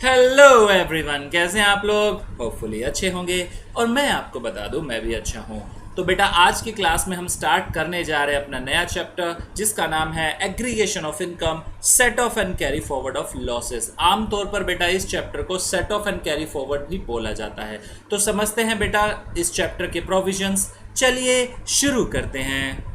Hello everyone, कैसे हैं आप लोग? होपफुली अच्छे होंगे। और मैं आपको बता दूं, मैं भी अच्छा हूं। तो बेटा, आज की क्लास में हम स्टार्ट करने जा रहे हैं अपना नया चैप्टर, जिसका नाम है aggregation of income, set off and carry forward of losses. आमतौर पर बेटा इस चैप्टर को set off and carry forward भी बोला जाता है। तो समझते हैं बेटा इस चैप्टर के प्रोविजंस। चलिए शुरू करते हैं।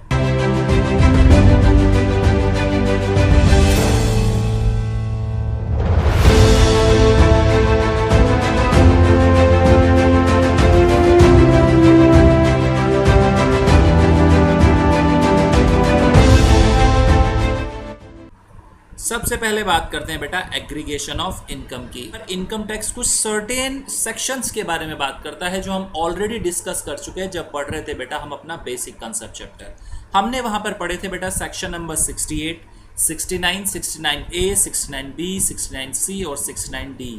सबसे पहले बात करते हैं बेटा एग्रीगेशन ऑफ इनकम की। इनकम टैक्स कुछ सर्टेन सेक्शंस के बारे में बात करता है जो हम ऑलरेडी डिस्कस कर चुके हैं जब पढ़ रहे थे बेटा हम अपना बेसिक कंसेप्ट चैप्टर। हमने वहां पर पढ़े थे बेटा section number 68, 69, 69A, 69B, 69C और 69D।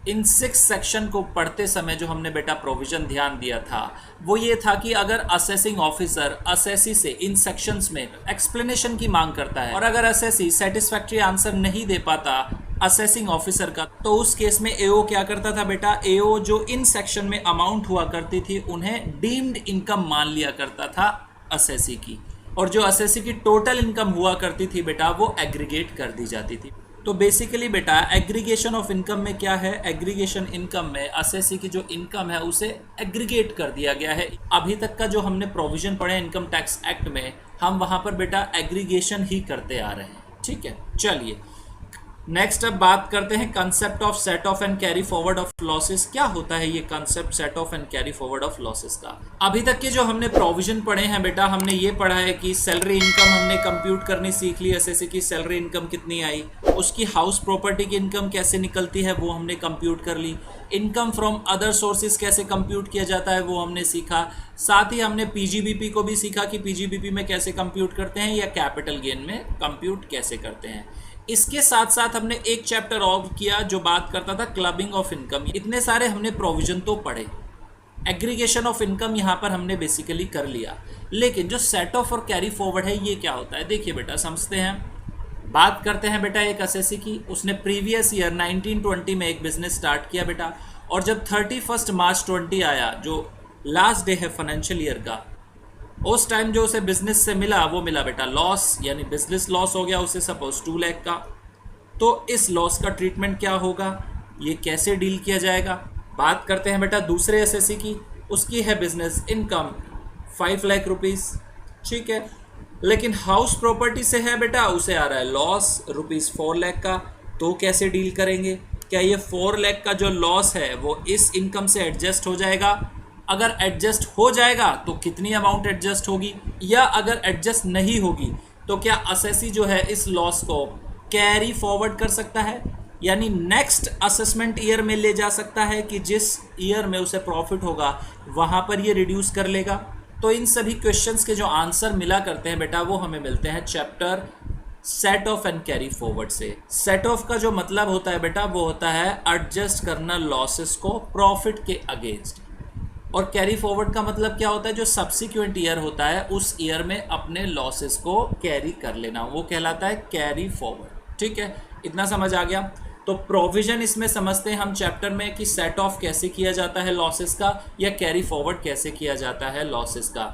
इन 6 सेक्शन को पढ़ते समय जो हमने बेटा प्रोविजन ध्यान दिया था वो ये था कि अगर असेसिंग ऑफिसर असेसी से इन सेक्शंस में एक्सप्लेनेशन की मांग करता है और अगर असेसी सेटिस्फैक्ट्री आंसर नहीं दे पाता असेसिंग ऑफिसर का, तो उस केस में एओ क्या करता था बेटा, एओ जो इन सेक्शन में अमाउंट हुआ करती थी उन्हें डीम्ड इनकम मान लिया करता था असेसी की, और जो असेसी की टोटल इनकम हुआ करती थी बेटा वो एग्रीगेट कर दी जाती थी। तो बेसिकली बेटा एग्रीगेशन ऑफ इनकम में क्या है, एग्रीगेशन इनकम में असेसी की जो इनकम है उसे एग्रीगेट कर दिया गया है। अभी तक का जो हमने प्रोविजन पढ़े इनकम टैक्स एक्ट में, हम वहां पर बेटा एग्रीगेशन ही करते आ रहे हैं। ठीक है, चलिए नेक्स्ट अब बात करते हैं concept of set off and carry forward of losses. क्या होता है ये concept set off and carry forward of losses का? अभी तक के जो हमने प्रोविजन पढ़े हैं बेटा, हमने ये पढ़ा है कि सैलरी इनकम हमने कंप्यूट करनी सीख ली, एसएससी की सैलरी इनकम कितनी आई, उसकी हाउस प्रॉपर्टी की इनकम कैसे निकलती है वो हमने कंप्यूट कर ली, इनकम फ्रॉम अदर सोर्सेज कैसे कंप्यूट किया जाता है वो हमने सीखा। साथ ही हमने पीजीबीपी को भी सीखा कि पीजीबीपी में कैसे कंप्यूट करते हैं या कैपिटल गेन में कंप्यूट कैसे करते हैं। इसके साथ साथ हमने एक चैप्टर और किया जो बात करता था क्लबिंग ऑफ इनकम। इतने सारे हमने प्रोविजन तो पढ़े, एग्रीगेशन ऑफ इनकम यहाँ पर हमने बेसिकली कर लिया, लेकिन जो सेट ऑफ और कैरी फॉरवर्ड है ये क्या होता है देखिए बेटा, समझते हैं। बात करते हैं बेटा एक असेसी की, उसने प्रीवियस ईयर 1920 में एक बिजनेस स्टार्ट किया बेटा, और जब 31 मार्च 20 आया जो लास्ट डे है फाइनेंशियल ईयर का, उस टाइम जो उसे बिजनेस से मिला वो मिला बेटा लॉस, यानी बिजनेस लॉस हो गया उसे सपोज 2 लाख का। तो इस लॉस का ट्रीटमेंट क्या होगा, ये कैसे डील किया जाएगा? बात करते हैं बेटा दूसरे एसएससी की, उसकी है बिजनेस इनकम 5 लाख रुपीस, ठीक है, लेकिन हाउस प्रॉपर्टी से है बेटा उसे आ रहा है लॉस रुपीस 4 लाख का। तो कैसे डील करेंगे? क्या ये 4 लाख का जो लॉस है वो इस इनकम से एडजस्ट हो जाएगा? अगर एडजस्ट हो जाएगा तो कितनी अमाउंट एडजस्ट होगी, या अगर एडजस्ट नहीं होगी तो क्या असेसी जो है इस लॉस को कैरी फॉरवर्ड कर सकता है, यानी नेक्स्ट असेसमेंट ईयर में ले जा सकता है कि जिस ईयर में उसे प्रॉफिट होगा वहां पर ये रिड्यूस कर लेगा? तो इन सभी क्वेश्चंस के जो आंसर मिला करते हैं बेटा वो हमें मिलते हैं chapter set off and carry forward से। सेट ऑफ का जो मतलब होता है बेटा वो होता है एडजस्ट करना लॉसेस को प्रॉफिट के अगेंस्ट, और कैरी फॉरवर्ड का मतलब क्या होता है, जो सब्सिक्वेंट ईयर होता है उस ईयर में अपने लॉसेस को कैरी कर लेना, वो कहलाता है कैरी फॉरवर्ड। ठीक है, इतना समझ आ गया। तो प्रोविजन इसमें समझते हैं हम चैप्टर में कि सेट ऑफ कैसे किया जाता है लॉसेस का, या कैरी फॉरवर्ड कैसे किया जाता है लॉसेस का।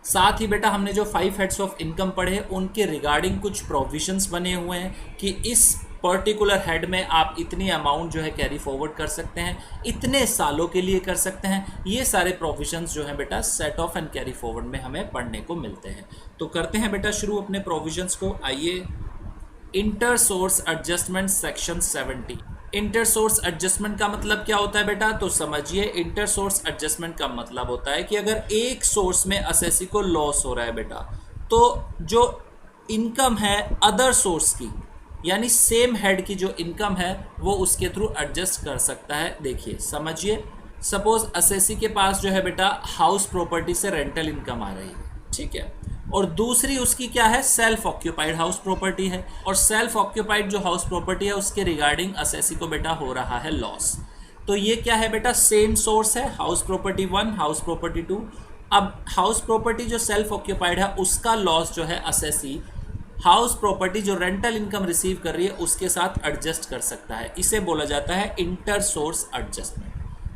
साथ ही बेटा हमने जो 5 हेड्स ऑफ इनकम पढ़े उनके रिगार्डिंग कुछ प्रोविजंस बने हुए हैं कि इस पर्टिकुलर हेड में आप इतनी अमाउंट जो है कैरी फॉरवर्ड कर सकते हैं, इतने सालों के लिए कर सकते हैं। ये सारे प्रोविजंस जो हैं बेटा set off and carry forward में हमें पढ़ने को मिलते हैं। तो करते हैं बेटा शुरू अपने प्रोविजंस को। आइए, inter source adjustment section 70। Inter source adjustment का मतलब क्या होता है बेटा, तो समझिए इंटर सोर्स एडजस्टमेंट का मतलब होता है कि अगर एक सोर्स में असेसी को लॉस हो रहा है बेटा, तो जो इनकम है अदर सोर्स की, यानी सेम हेड की जो इनकम है वो उसके थ्रू एडजस्ट कर सकता है। देखिए समझिए, सपोज असेसी के पास जो है बेटा हाउस प्रॉपर्टी से रेंटल इनकम आ रही है, ठीक है, और दूसरी उसकी क्या है, सेल्फ ऑक्यूपाइड हाउस प्रॉपर्टी है, और सेल्फ ऑक्यूपाइड जो हाउस प्रॉपर्टी है उसके रिगार्डिंग असेसी को बेटा हो रहा है लॉस। तो ये क्या है बेटा, सेम सोर्स है, हाउस प्रॉपर्टी 1, हाउस प्रॉपर्टी 2। अब हाउस प्रॉपर्टी जो सेल्फ ऑक्यूपाइड है उसका लॉस जो है असेसी हाउस प्रॉपर्टी जो रेंटल इनकम रिसीव कर रही है उसके साथ एडजस्ट कर सकता है। इसे बोला जाता है इंटर सोर्स एडजस्टमेंट,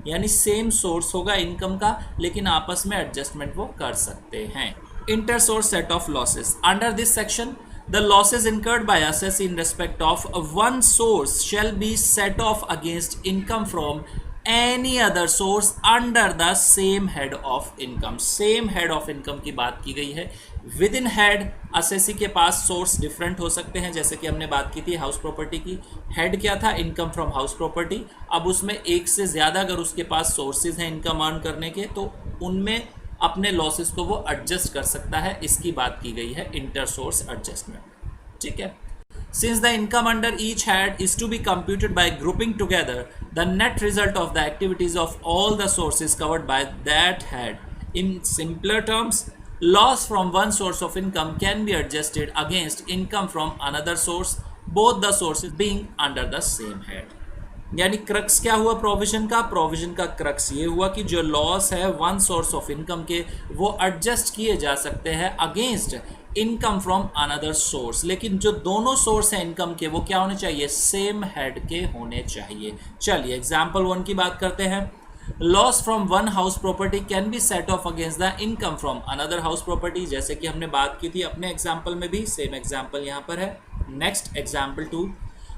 यानी सेम सोर्स होगा इनकम का लेकिन आपस में एडजस्टमेंट वो कर सकते हैं। Inter source set of losses under this section, the losses incurred by us in respect of one source shall be set off against income from any other source under the same head of income। same head of income की बात की गई है। With in head assessee के पास source different हो सकते हैं, जैसे कि हमने बात की थी हाउस प्रॉपर्टी की। हेड क्या था? Income from house property. अब उसमें एक से ज़्यादा अगर उसके पास सोर्सेज हैं इनकम अर्न करने के तो उनमें अपने लॉसेस को वो एडजस्ट कर सकता है। इसकी बात की गई है इंटर सोर्स एडजस्टमेंट। ठीक है। Since the income under each head is to be computed by grouping together the net result of the activities of all the sources covered by that head, in simpler terms loss from one source of income can be adjusted against income from another source, both the sources being under the same head. यानी crux क्या हुआ provision का? Provision का crux ये हुआ कि जो loss है वन सोर्स ऑफ इनकम के वो एडजस्ट किए जा सकते हैं against income from another source, लेकिन जो दोनों सोर्स हैं इनकम के वो क्या होने चाहिए? सेम हेड के होने चाहिए। चलिए एग्जाम्पल 1 की बात करते हैं। Loss from one house property can be set off against the income from another house property, जैसे कि हमने बात की थी अपने एग्जाम्पल में भी, सेम एग्जाम्पल यहाँ पर है। Next example 2,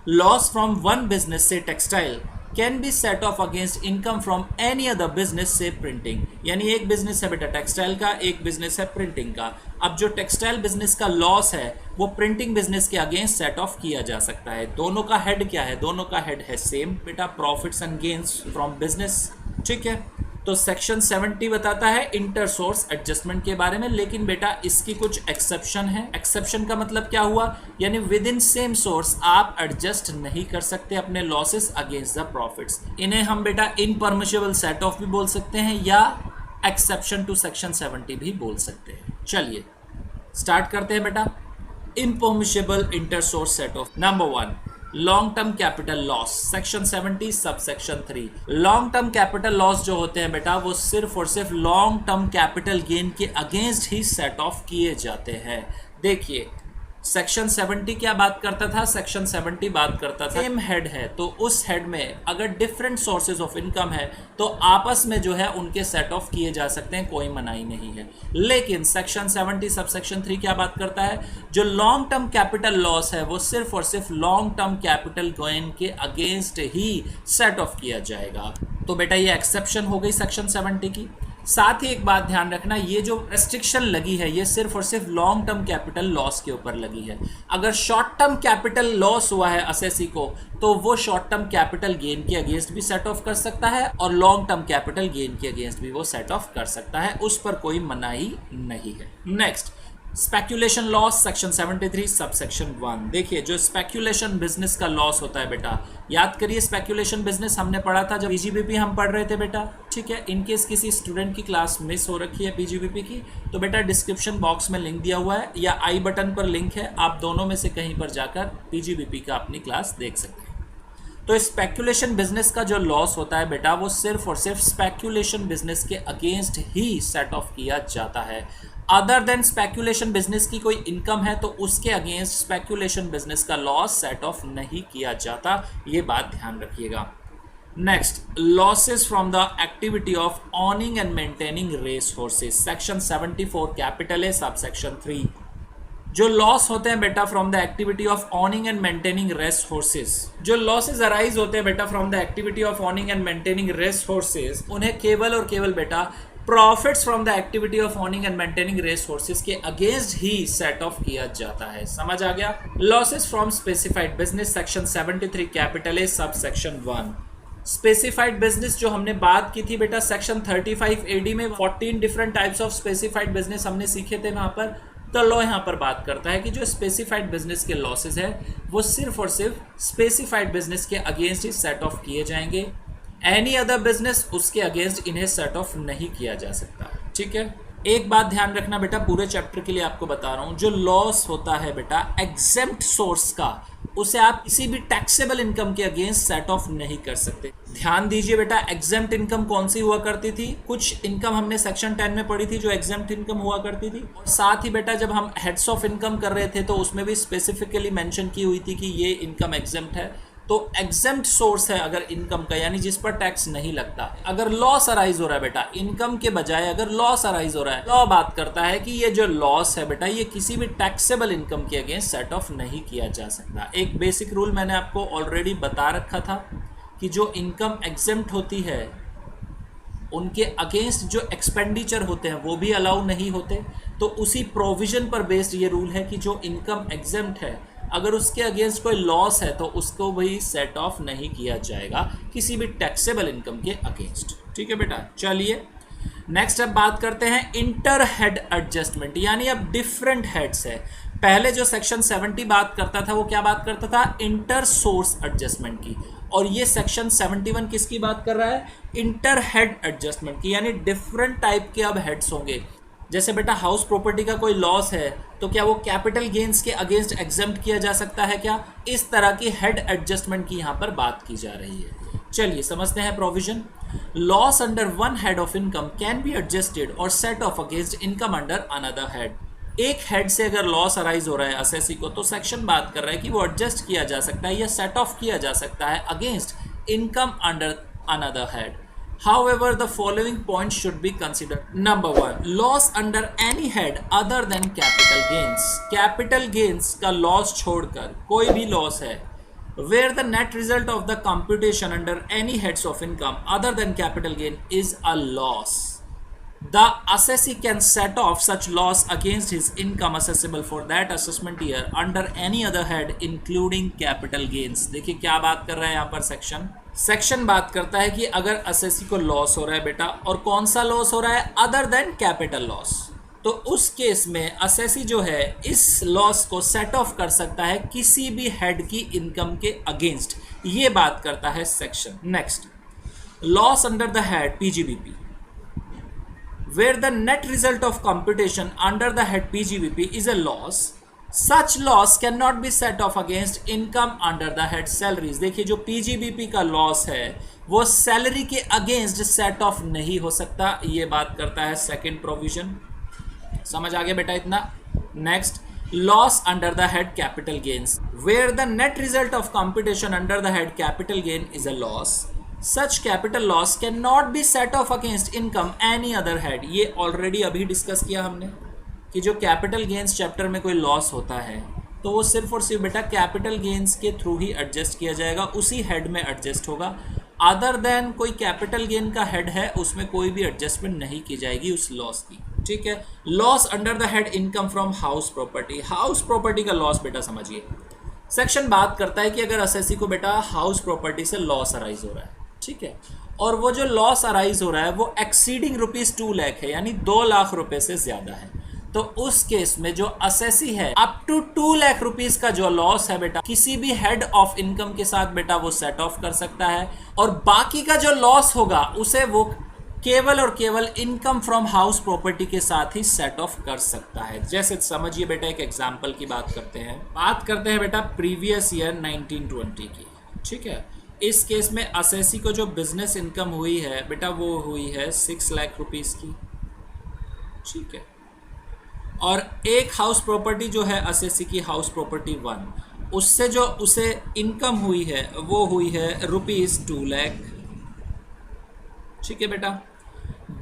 loss from one business से textile can be set off against income from any other business से प्रिंटिंग। यानी एक बिजनेस है बेटा टेक्सटाइल का, एक बिजनेस है प्रिंटिंग का। अब जो टेक्सटाइल बिजनेस का लॉस है वो प्रिंटिंग बिजनेस के अगेंस्ट सेट ऑफ किया जा सकता है। दोनों का हेड क्या है? दोनों का हेड है सेम बेटा, profits and gains from business. ठीक है। तो सेक्शन 70 बताता है इंटर सोर्स एडजस्टमेंट के बारे में, लेकिन बेटा इसकी कुछ एक्सेप्शन है। एक्सेप्शन का मतलब क्या हुआ? यानी विद इन सेम सोर्स आप एडजस्ट नहीं कर सकते अपने लॉसेस अगेंस्ट द प्रॉफिट्स। इन्हें हम बेटा इनपरमिशिबल सेट ऑफ भी बोल सकते हैं या एक्सेप्शन टू सेक्शन 70 भी बोल सकते हैं। चलिए स्टार्ट करते हैं बेटा। Impermissible inter source set off number 1, long term capital loss, section 70 sub section 3। Long term capital loss जो होते हैं बेटा वो सिर्फ और सिर्फ लॉन्ग टर्म कैपिटल गेन के अगेंस्ट ही सेट ऑफ किए जाते हैं। देखिए सेक्शन 70 क्या बात करता था? सेक्शन 70 बात करता था सेम हेड है तो उस हेड में अगर डिफरेंट सोर्सेज ऑफ इनकम है तो आपस में जो है उनके सेट ऑफ किए जा सकते हैं, कोई मनाही नहीं है। लेकिन सेक्शन 70 सब सेक्शन 3 क्या बात करता है? जो लॉन्ग टर्म कैपिटल लॉस है वो सिर्फ और सिर्फ लॉन्ग टर्म कैपिटल गेन के अगेंस्ट ही सेट ऑफ किया जाएगा। तो बेटा ये एक्सेप्शन हो गई सेक्शन 70 की। साथ ही एक बात ध्यान रखना, ये जो रेस्ट्रिक्शन लगी है ये सिर्फ और सिर्फ लॉन्ग टर्म कैपिटल लॉस के ऊपर लगी है। अगर शॉर्ट टर्म कैपिटल लॉस हुआ है असेसी को तो वो शॉर्ट टर्म कैपिटल गेन के अगेंस्ट भी सेट ऑफ कर सकता है और लॉन्ग टर्म कैपिटल गेन के अगेंस्ट भी वो सेट ऑफ कर सकता है, उस पर कोई मनाही नहीं है। नेक्स्ट स्पेक्यूलेशन लॉस, सेक्शन 73 सब सेक्शन 1। देखिए जो स्पेक्यूलेशन बिजनेस का लॉस होता है बेटा, याद करिए स्पेक्यूलेशन बिजनेस हमने पढ़ा था जब पीजीबीपी हम पढ़ रहे थे बेटा। ठीक है, इनकेस किसी स्टूडेंट की क्लास मिस हो रखी है पीजीबीपी की तो बेटा डिस्क्रिप्शन बॉक्स में लिंक दिया हुआ है या आई बटन पर लिंक है, आप दोनों में से कहीं पर जाकर पीजीबीपी का अपनी क्लास देख सकते हैं। तो स्पेक्यूलेशन बिजनेस का जो लॉस होता है बेटा वो सिर्फ और सिर्फ स्पेक्यूलेशन बिजनेस के अगेंस्ट ही सेट ऑफ किया जाता है। अदर देन स्पेक्यूलेशन बिजनेस की कोई इनकम है तो उसके अगेंस्ट स्पेक्यूलेशन बिजनेस का लॉस सेट ऑफ नहीं किया जाता, ये बात ध्यान रखिएगा। Next losses from the activity of owning and maintaining race horses, section 74 capital है सब सेक्शन 3। जो लॉस होते हैं बेटा from the activity of owning and maintaining race horses, जो लॉसेस अराइज होते हैं बेटा from the activity of owning and maintaining race horses, उन्हें केवल और केवल बेटा profits from the activity of owning and maintaining race horses के अगेंस्ट ही सेट ऑफ किया जाता है। समझ आ गया? Losses from specified business, section 73 capital A sub section 1। Specified business जो हमने बात की थी बेटा सेक्शन 35 एडी में 14 different types of specified business हमने सीखे थे वहां पर। तो लॉ यहाँ पर बात करता है कि जो स्पेसिफाइड बिजनेस के लॉसेज है वो सिर्फ और सिर्फ स्पेसिफाइड बिजनेस के अगेंस्ट ही सेट ऑफ किए जाएंगे। एनी अदर बिजनेस उसके अगेंस्ट इन्हें सेट ऑफ नहीं किया जा सकता। ठीक है, एक बात ध्यान रखना बेटा, पूरे चैप्टर के लिए आपको बता रहा हूं, जो लॉस होता है बेटा एग्जेम्प्ट सोर्स का, उसे आप किसी भी टैक्सेबल इनकम के अगेंस्ट सेट ऑफ नहीं कर सकते। ध्यान दीजिए बेटा, एग्जेम्प्ट इनकम कौन सी हुआ करती थी? कुछ इनकम हमने सेक्शन 10 में पढ़ी थी जो एग्जेम्प्ट इनकम हुआ करती थी, और साथ ही बेटा जब हम हेड्स ऑफ इनकम कर रहे थे तो उसमें भी स्पेसिफिकली मेंशन की हुई थी कि ये इनकम एग्जेम्प्ट है। तो एग्जेम्प्ट सोर्स है अगर इनकम का, यानी जिस पर टैक्स नहीं लगता। अगर लॉस अराइज हो रहा है बेटा इनकम के बजाय, अगर लॉस अराइज हो रहा है, लॉ बात करता है कि ये जो लॉस है बेटा ये किसी भी टैक्सेबल इनकम के अगेंस्ट सेट ऑफ नहीं किया जा सकता। एक बेसिक रूल मैंने आपको ऑलरेडी बता रखा था कि जो इनकम एग्जेम्प्ट होती है उनके अगेंस्ट जो एक्सपेंडिचर होते हैं वो भी अलाउ नहीं होते। तो उसी प्रोविजन पर बेस्ड ये रूल है कि जो इनकम एग्जेम्प्ट है अगर उसके अगेंस्ट कोई लॉस है तो उसको भी सेट ऑफ नहीं किया जाएगा किसी भी टैक्सेबल इनकम के अगेंस्ट। ठीक है बेटा, चलिए नेक्स्ट अब बात करते हैं इंटर हेड एडजस्टमेंट, यानी अब डिफरेंट हेड्स है। पहले जो सेक्शन 70 बात करता था वो क्या बात करता था? इंटर सोर्स एडजस्टमेंट की, और ये सेक्शन 71 किसकी बात कर रहा है? इंटर हेड एडजस्टमेंट की, यानी डिफरेंट टाइप के अब हेड्स होंगे। जैसे बेटा हाउस प्रॉपर्टी का कोई लॉस है तो क्या वो कैपिटल गेन्स के अगेंस्ट एग्जेम्प्ट किया जा सकता है क्या? इस तरह की हेड एडजस्टमेंट की यहाँ पर बात की जा रही है। चलिए समझते हैं provision. Loss under one head of income can be adjusted और set off against income under another head. एक हेड से अगर लॉस अराइज हो रहा है असेसी को तो सेक्शन बात कर रहा है कि वो एडजस्ट किया जा सकता है या सेट ऑफ किया जा सकता है against income under another head. However, the following points should be considered. Number 1, loss under any head other than capital gains. Capital gains का loss छोड़कर कोई भी loss है where the net result of the computation under any heads of income other than capital gain is a loss. The assessee can set off such loss against his income assessable for that assessment year under any other head including capital gains. देखिए क्या बात कर रहा है यहाँ पर section बात करता है कि अगर असेसी को लॉस हो रहा है बेटा, और कौन सा लॉस हो रहा है? अदर देन कैपिटल लॉस, तो उस केस में असेसी जो है इस लॉस को सेट ऑफ कर सकता है किसी भी हेड की इनकम के अगेंस्ट। ये बात करता है section. Next, loss under the head PGBP where the net result of computation under the head PGBP is a loss, such loss cannot be set off against income under the head salaries. देखिए जो PGBP का loss है वो salary के against set off नहीं हो सकता। ये बात करता है सेकंड प्रोविजन। समझ आ गया बेटा इतना? Next, loss under the head capital gains where the net result of computation under the head capital gain is a loss, such capital loss cannot be set off against income any other head. ये already अभी discuss किया हमने कि जो capital gains chapter में कोई loss होता है तो वो सिर्फ और सिर्फ बेटा कैपिटल गेन्स के थ्रू ही एडजस्ट किया जाएगा, उसी हेड में एडजस्ट होगा। अदर देन कोई कैपिटल गेन का हेड है उसमें कोई भी एडजस्टमेंट नहीं की जाएगी उस लॉस की। ठीक है, loss under the head income from house property. House property का लॉस बेटा समझिए, सेक्शन बात करता है कि अगर असेसी को बेटा हाउस प्रॉपर्टी से लॉस अराइज हो रहा है, ठीक है, और वो जो लॉस अराइज हो रहा है वो एक्सीडिंग ₹2 लाख है, यानी 2 लाख रुपए से ज्यादा है, तो उस केस में जो असेसी है अप टू 2 लाख रुपीस का जो लॉस है बेटा किसी भी हेड ऑफ इनकम के साथ बेटा वो सेट ऑफ कर सकता है, और बाकी का जो लॉस होगा उसे वो केवल और केवल इनकम फ्रॉम हाउस प्रॉपर्टी के साथ ही सेट ऑफ कर सकता है। जैसे समझिए बेटा, एक एग्जांपल की बात करते हैं बेटा प्रीवियस ईयर 1920 की। ठीक है, इस केस में असेसी को जो बिजनेस इनकम हुई है बेटा वो हुई है 6 लाख रुपीस की। ठीक है, और एक हाउस प्रॉपर्टी जो है असेसी की हाउस प्रॉपर्टी 1, उससे जो उसे इनकम हुई है वो हुई है ₹2 लाख। ठीक है बेटा,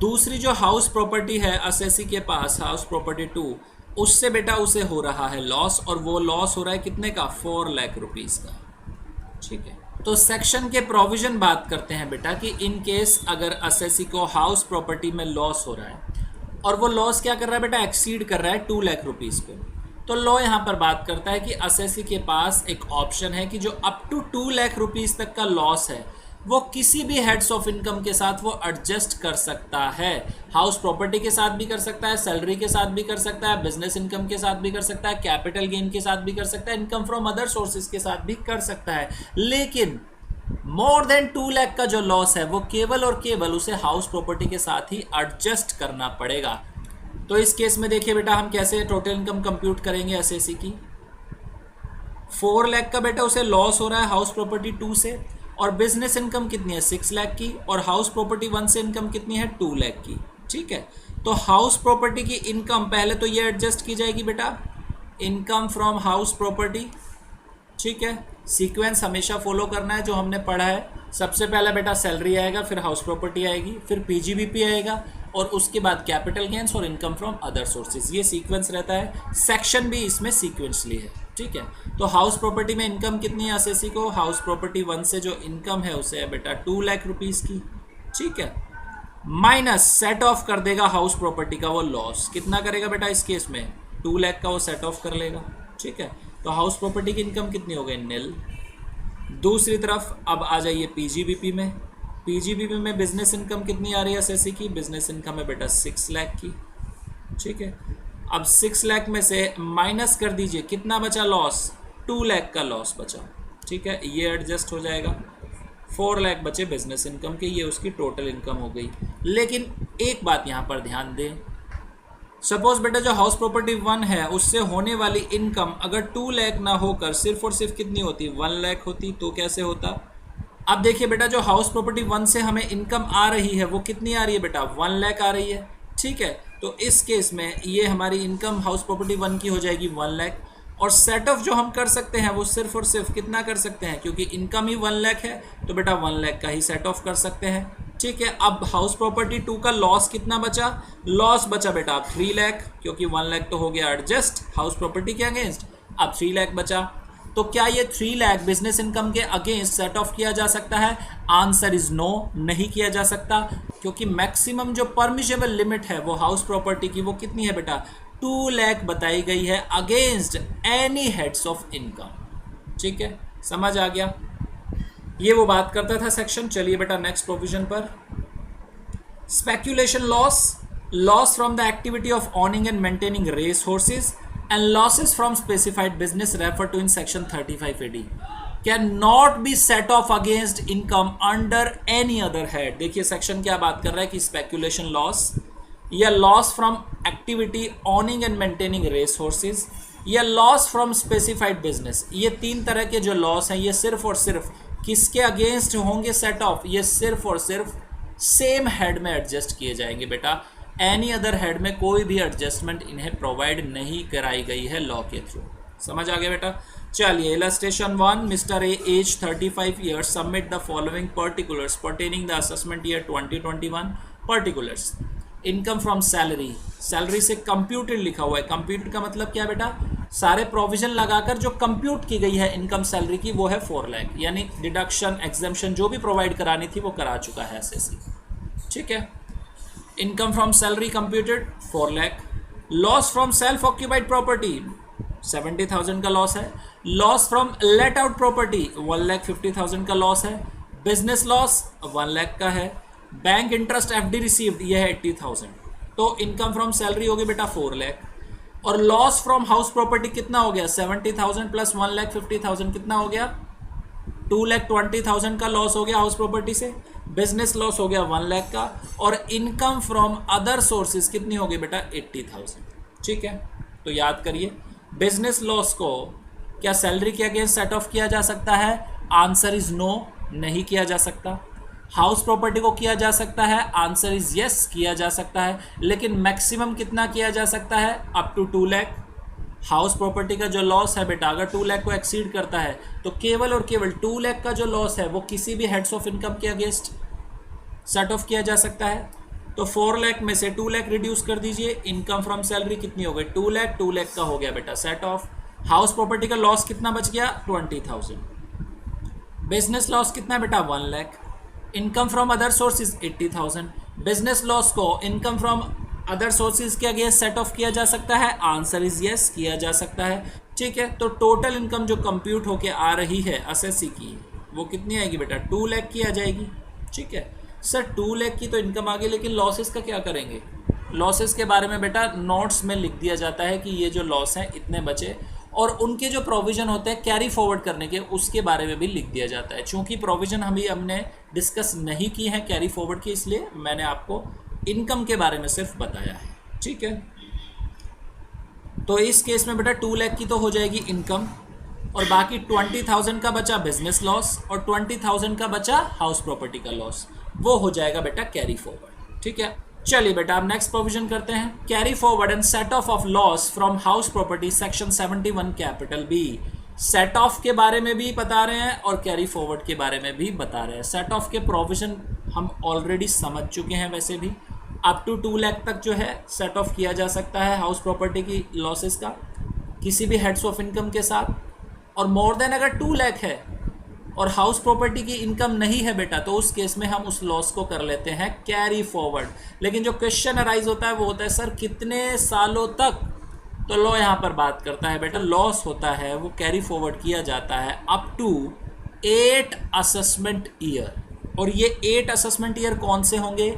दूसरी जो हाउस प्रॉपर्टी है असेसी के पास हाउस प्रॉपर्टी 2, उससे बेटा उसे हो रहा है लॉस, और वो लॉस हो रहा है कितने का? 4 लाख रुपीस का। ठीक है, तो सेक्शन के प्रोविजन बात करते हैं बेटा कि इन केस अगर असेसी को हाउस प्रॉपर्टी में लॉस हो रहा है और वो लॉस क्या कर रहा है बेटा? एक्सीड कर रहा है 2 लाख रुपीस को, तो लॉ यहाँ पर बात करता है कि असेसी के पास एक ऑप्शन है कि जो अप टू 2 लाख रुपीस तक का लॉस है वो किसी भी हेड्स ऑफ इनकम के साथ वो एडजस्ट कर सकता है। हाउस प्रॉपर्टी के साथ भी कर सकता है, सैलरी के साथ भी कर सकता है, बिजनेस इनकम के साथ भी कर सकता है, कैपिटल गेन के साथ भी कर सकता है, इनकम फ्रॉम अदर सोर्सेज के साथ भी कर सकता है। लेकिन मोर देन 2 लाख का जो लॉस है वो केवल और केवल उसे हाउस प्रॉपर्टी के साथ ही एडजस्ट करना पड़ेगा। तो इस केस में देखिए बेटा हम कैसे टोटल इनकम कंप्यूट करेंगे एसएससी की। 4 लाख का बेटा उसे लॉस हो रहा है हाउस प्रॉपर्टी 2 से, और बिजनेस इनकम कितनी है 6 लाख की, और हाउस प्रॉपर्टी 1 से इनकम कितनी है 2 लाख की। ठीक है, तो हाउस प्रॉपर्टी की इनकम पहले तो ये एडजस्ट की जाएगी बेटा, इनकम फ्रॉम हाउस प्रॉपर्टी। ठीक है, सीक्वेंस हमेशा फॉलो करना है जो हमने पढ़ा है। सबसे पहला बेटा सैलरी आएगा, फिर हाउस प्रॉपर्टी आएगी, फिर पीजीबीपी आएगा, और उसके बाद कैपिटल गेन्स और इनकम फ्रॉम अदर सोर्सेज। ये सीक्वेंस रहता है, सेक्शन भी इसमें सीक्वेंसली है। ठीक है, तो हाउस प्रॉपर्टी में इनकम कितनी है एसएससी को, हाउस प्रॉपर्टी 1 से जो इनकम है उसे है बेटा 2 लाख रुपीज़ की। ठीक है, माइनस सेट ऑफ कर देगा हाउस प्रॉपर्टी का वो लॉस, कितना करेगा बेटा इस केस में 2 लाख का वो सेट ऑफ कर लेगा। ठीक है, तो हाउस प्रॉपर्टी की इनकम कितनी हो गई नील। दूसरी तरफ अब आ जाइए पीजीबीपी में। पीजीबीपी में बिजनेस इनकम कितनी आ रही है एसएससी की, बिजनेस इनकम है बेटा 6 लाख की। ठीक है, अब 6 लाख में से माइनस कर दीजिए, कितना बचा लॉस, 2 लाख का लॉस बचा। ठीक है, ये एडजस्ट हो जाएगा, 4 लाख बचे बिजनेस इनकम के, ये उसकी टोटल इनकम हो गई। लेकिन एक बात यहाँ पर ध्यान दें, सपोज बेटा जो हाउस प्रॉपर्टी 1 है उससे होने वाली इनकम अगर 2 लाख ना होकर सिर्फ और सिर्फ कितनी होती 1 लाख होती, तो कैसे होता। अब देखिए बेटा जो हाउस प्रॉपर्टी 1 से हमें इनकम आ रही है वो कितनी आ रही है बेटा 1 लाख आ रही है। ठीक है, तो इस केस में ये हमारी इनकम हाउस प्रॉपर्टी 1 की हो जाएगी 1 लाख, और सेट ऑफ जो हम कर सकते हैं वो सिर्फ और सिर्फ कितना कर सकते हैं, क्योंकि इनकम ही 1 लाख है तो बेटा 1 लाख का ही सेट ऑफ कर सकते हैं। ठीक है, अब हाउस प्रॉपर्टी 2 का लॉस कितना बचा, लॉस बचा बेटा 3 लाख, क्योंकि 1 लाख तो हो गया एडजस्ट हाउस प्रॉपर्टी के अगेंस्ट, अब 3 लाख बचा। तो क्या ये 3 लाख बिजनेस इनकम के अगेंस्ट सेट ऑफ किया जा सकता है, आंसर इज नो, नहीं किया जा सकता, क्योंकि मैक्सिमम जो परमिशेबल लिमिट है वो हाउस प्रॉपर्टी की वो कितनी है बेटा 2 लाख बताई गई है against any heads of income. ठीक है, समझ आ गया, ये वो बात करता था सेक्शन। चलिए बेटा नेक्स्ट प्रोविजन पर, speculation loss, loss from the activity of owning and maintaining race horses and losses from specified business refer to in section 35 AD can not be set off against income under any other head. देखिए section क्या बात कर रहा है कि speculation loss या loss from activity owning and maintaining race horses या loss from specified business, ये 3 तरह के जो लॉस हैं ये सिर्फ और सिर्फ किसके अगेंस्ट होंगे सेट ऑफ, ये सिर्फ और सिर्फ सेम हेड में एडजस्ट किए जाएंगे बेटा, एनी अदर हेड में कोई भी एडजस्टमेंट इन्हें प्रोवाइड नहीं कराई गई है लॉ के थ्रू। समझ आ गया बेटा। चलिए illustration 1, mister A age 35 years submit the following particulars pertaining the assessment year 2021। Particulars, income from salary, salary से कंप्यूटेड लिखा हुआ है, कंप्यूटेड का मतलब क्या बेटा, सारे प्रोविजन लगाकर जो कंप्यूट की गई है इनकम सैलरी की वो है 4 लाख, यानी डिडक्शन एग्जेम्पशन जो भी प्रोवाइड करानी थी वो करा चुका है एसएससी। ठीक है, income from salary computed 4 lakh, loss from self occupied property 70,000 का लॉस है, loss from let out property 1,50,000 का लॉस है, बिजनेस लॉस 1 लाख का है, बैंक इंटरेस्ट एफडी रिसीव्ड ये है 80,000, तो इनकम फ्रॉम सैलरी हो गई बेटा 4 लाख, और लॉस फ्रॉम हाउस प्रॉपर्टी कितना हो गया 70,000 प्लस 1,50,000 कितना हो गया 2,20,000 का लॉस हो गया हाउस प्रॉपर्टी से, बिजनेस लॉस हो गया 1 लाख का, और इनकम फ्रॉम अदर सोर्सेज कितनी हो गई बेटा 80,000। ठीक है, तो याद करिए बिजनेस लॉस को क्या सैलरी के अगेंस्ट सेट ऑफ किया जा सकता है, आंसर इज नो, नहीं किया जा सकता। हाउस प्रॉपर्टी को किया जा सकता है, आंसर इज यस, किया जा सकता है, लेकिन मैक्सिमम कितना किया जा सकता है, up to 2 lakh. House property का जो लॉस है बेटा अगर 2 लाख को एक्सीड करता है तो केवल और केवल 2 लाख का जो लॉस है वो किसी भी हेड्स ऑफ इनकम के अगेंस्ट सेट ऑफ किया जा सकता है। तो 4 लाख में से 2 लाख रिड्यूस कर दीजिए, इनकम फ्रॉम सैलरी कितनी हो गई 2 लाख का हो गया बेटा सेट ऑफ। हाउस प्रॉपर्टी का लॉस कितना बच गया 20,000, बिजनेस लॉस कितना बेटा 1 lakh, income from other sources 80,000, business loss को इनकम फ्रॉम अदर सोर्सेज के अगेंस्ट सेट ऑफ किया जा सकता है, आंसर इज यस, किया जा सकता है। ठीक है, तो टोटल इनकम जो कंप्यूट होके आ रही है एसएससी की वो कितनी आएगी बेटा 2 लाख की आ जाएगी। ठीक है सर, 2 लाख की तो इनकम आ गई, लेकिन लॉसेस का क्या करेंगे, लॉसेस के बारे में बेटा नोट्स में लिख दिया जाता है कि ये जो लॉस हैं इतने बचे, और उनके जो प्रोविज़न होते हैं कैरी फॉरवर्ड करने के उसके बारे में भी लिख दिया जाता है। चूँकि प्रोविज़न हमने डिस्कस नहीं की है कैरी फॉरवर्ड की, इसलिए मैंने आपको इनकम के बारे में सिर्फ बताया है। ठीक है। तो इस केस में बेटा 2 लाख की तो हो जाएगी इनकम, और बाकी 20,000 का बचा बिजनेस लॉस और 20,000 का बचा हाउस प्रॉपर्टी का लॉस, वो हो जाएगा बेटा कैरी फॉरवर्ड। ठीक है, चलिए बेटा अब नेक्स्ट प्रोविजन करते हैं। Carry forward and set off loss from house property section 71 capital B. Set off के बारे में भी बता रहे हैं और कैरी फॉरवर्ड के बारे में भी बता रहे हैं। सेट ऑफ के प्रोविजन हम ऑलरेडी समझ चुके हैं, वैसे भी अप टू 2 लाख तक जो है सेट ऑफ किया जा सकता है हाउस प्रॉपर्टी की लॉसेस का किसी भी हेड्स ऑफ इनकम के साथ, और मोर देन अगर 2 लाख है और हाउस प्रॉपर्टी की इनकम नहीं है बेटा, तो उस केस में हम उस लॉस को कर लेते हैं कैरी फॉरवर्ड। लेकिन जो क्वेश्चन अराइज होता है वो होता है सर कितने सालों तक, तो लो यहाँ पर बात करता है बेटा लॉस होता है वो कैरी फॉरवर्ड किया जाता है अप टू 8 असेसमेंट ईयर। और ये 8 असेसमेंट ईयर कौन से होंगे?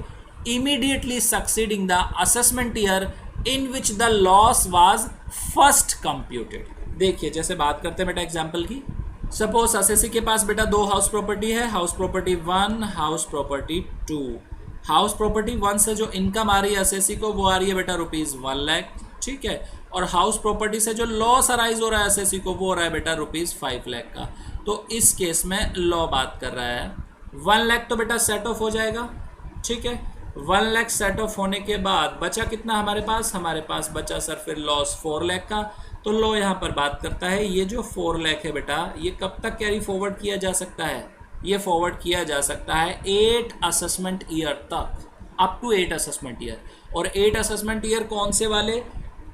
Immediately succeeding the assessment year in which the loss was first computed. देखिए जैसे बात करते हैं बेटा एग्जाम्पल की, सपोज असेसी के पास बेटा 2 हाउस प्रॉपर्टी है, house property 1, house property 2। House property 1 से जो इनकम आ रही है असेसी को वो आ रही है बेटा ₹1 लाख, ठीक है, और हाउस प्रॉपर्टी से जो लॉस अराइज हो रहा है असेसी को वो हो रहा है बेटा ₹5 लाख का। तो इस केस में लॉ बात कर रहा है 1 लाख तो बेटा सेट ऑफ हो जाएगा, ठीक है। 1 लाख सेट ऑफ होने के बाद बचा कितना हमारे पास बचा सर फिर लॉस 4 लाख का। तो लो यहाँ पर बात करता है ये जो 4 लाख है बेटा ये कब तक कैरी फॉरवर्ड किया जा सकता है? ये फॉरवर्ड किया जा सकता है 8 असेसमेंट ईयर तक, अप टू 8 असेसमेंट ईयर। और 8 असेसमेंट ईयर कौन से वाले?